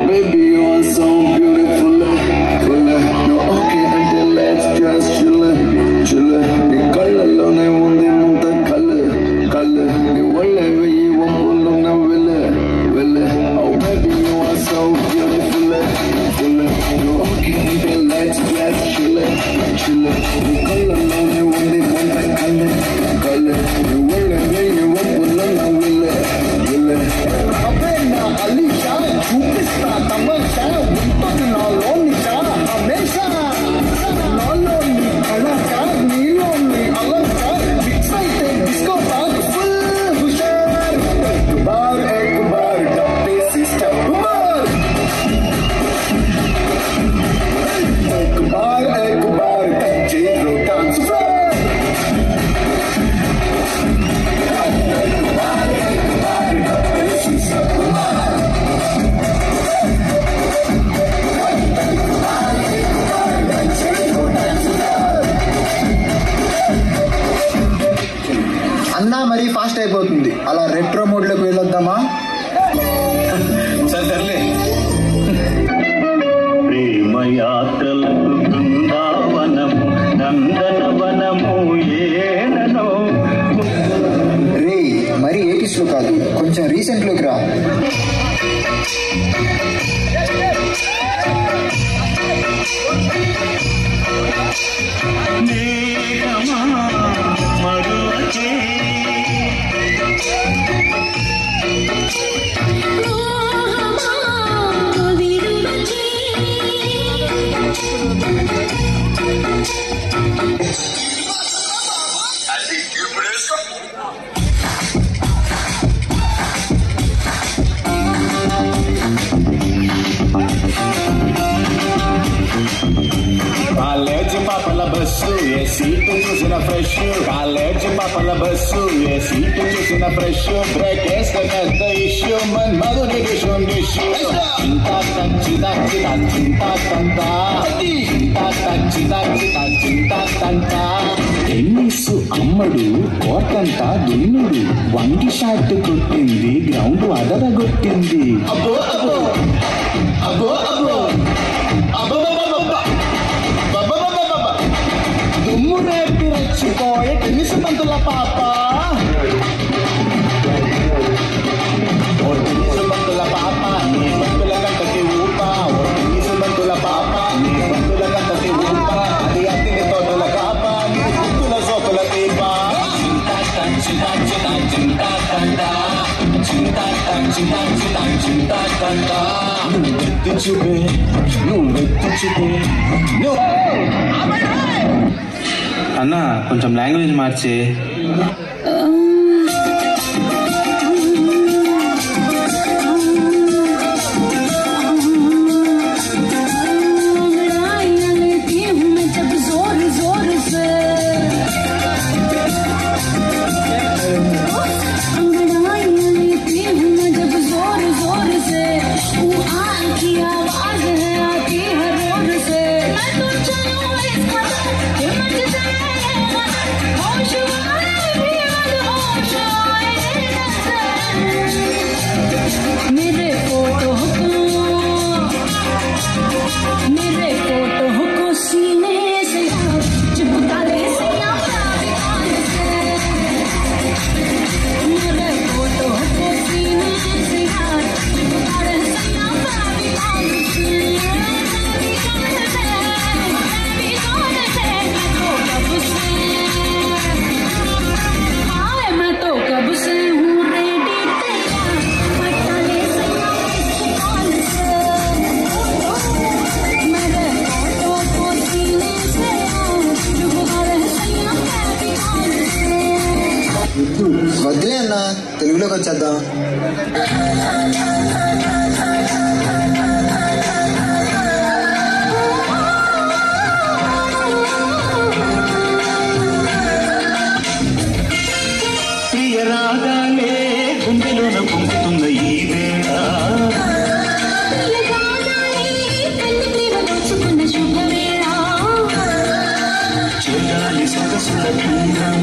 Baby, you are so beautiful. No, okay, until let's just chill. The color on the one, the moon, the color. The whatever you want, no, oh, baby, you are so beautiful. No, okay, until let's just chill. The color on the one, the moon, the color. The whatever you want, no, Abena, Alicia, Jupista, Tamasha, Winton, Alonica, Amesha, Noloni, Alaka, Niloni, Alaka, excited, disco bag, full hushar. Kubar, Dappi sister, Kubar, Jero dance floor. అన్నా మరీ fast అయిపోతుంది, అలా retro mode లోకి వెళ్ళొద్దామా? సర్లే. ప్రేమయాత్రలకు బృందావనము నందనవనము ఏనో. రే మరి 80s లో కాదు, కొంచెం రీసెంట్ లోకి రా. కాలేజీ పాపల బస్సు ఏ సీటు చూసిన ఫ్రెష్, కాలేజీ పాపల బస్సు ఏ సీటు చూసిన ఫ్రెష్, బ్రేక్ వేస్తే పెద్ద ఇష్యూ మన్మధుని డిష్యూ చింతా తంతా టెన్నిస్ అమ్మడు కోటంత దున్నుడు వంగి షాట్ కొట్టింది గ్రౌండ్ అదరగొట్టింది. అబ్బో అబ్బో అబ్బో అబ్బో అబ్బో దుమ్ము రేపి రెచ్చిపోయే టెన్నిస్ బంతుల పాప, ఓ టెన్నిస్ బంతుల పాప నీ బంతుల గంటకి ఊప, ఓ టెన్నిస్ బంతుల పాప నీ బంతుల గంటకి ఊప, అది అతిని తోటల కాప నీ గుర్తుల సోకుల దీప. నువ్వెత్తి చూపే అన్నా కొంచెం లాంగ్వేజ్ మార్చి. వద్దులే అన్న, తెలుగులోకి వచ్చేద్దాం. ప్రియరాగాలే గుండెలోన పొంగుతున్న ఈ వేళ, చూడాలి సొగసుల తీరం,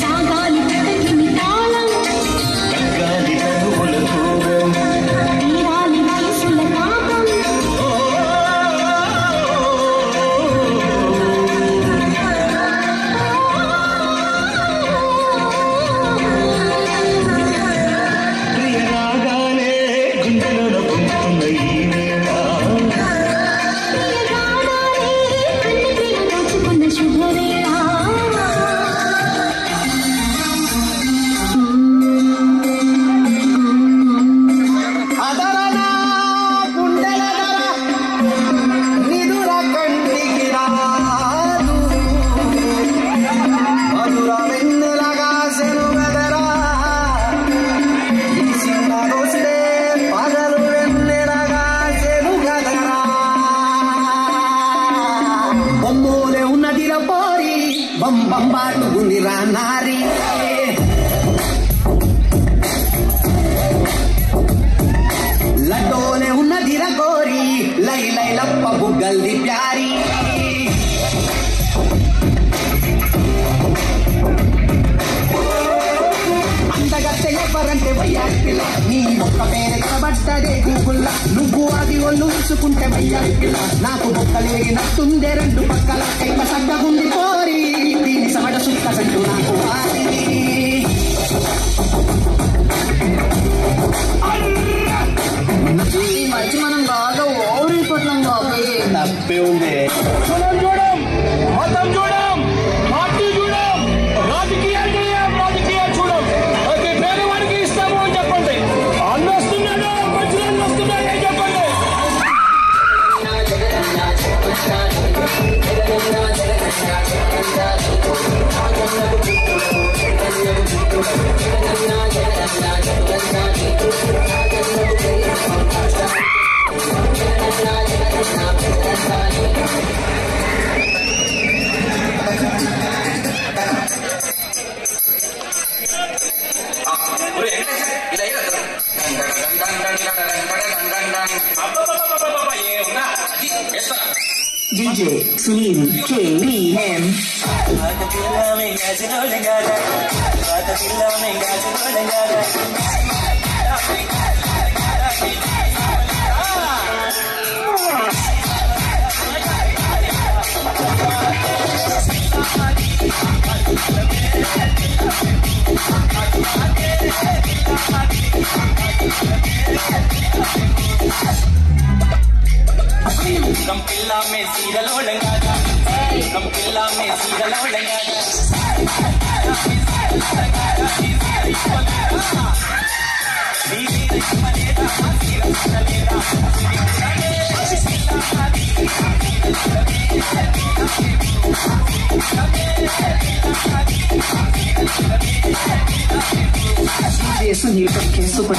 సాగాలి ప్రగతిని తాళం, తగ్గాలి లై లైలప్ప బుగ్గల్ది ప్యారీ అందగత్తె ఎవరంటే వయ్యాకిల నీ ఒక్క పేరు కబడ్డదే గూగుల్ల నువ్వు అది ఒళ్ళు ఉంచుకుంటే వయ్యాకిల నాకు బొక్కలేగినట్టుందే రెండు పక్కల కైక సగ్గగుంది పోరి దీని సమడ సుక్క సంటూ నాకు వారి ఈ మధ్య మనం బాగా ఓవరైపోతున్నాం బాబాయ్. తప్పే ఉంది. చూడం మతం చూడం పార్టీ చూడం రాజకీయాలు చేయం రాజకీయాలు చూడం ప్రతి పేదవాడికి ఇస్తాము అని చెప్పండి. అన్న వస్తున్నాడు మంచిగా వస్తున్నాడు అని చెప్పండి. DJ Sunil KVM कंपिल्ला में सीरलो लंगागा कंपिल्ला में सीरलो लंगागा DJ Sunil Super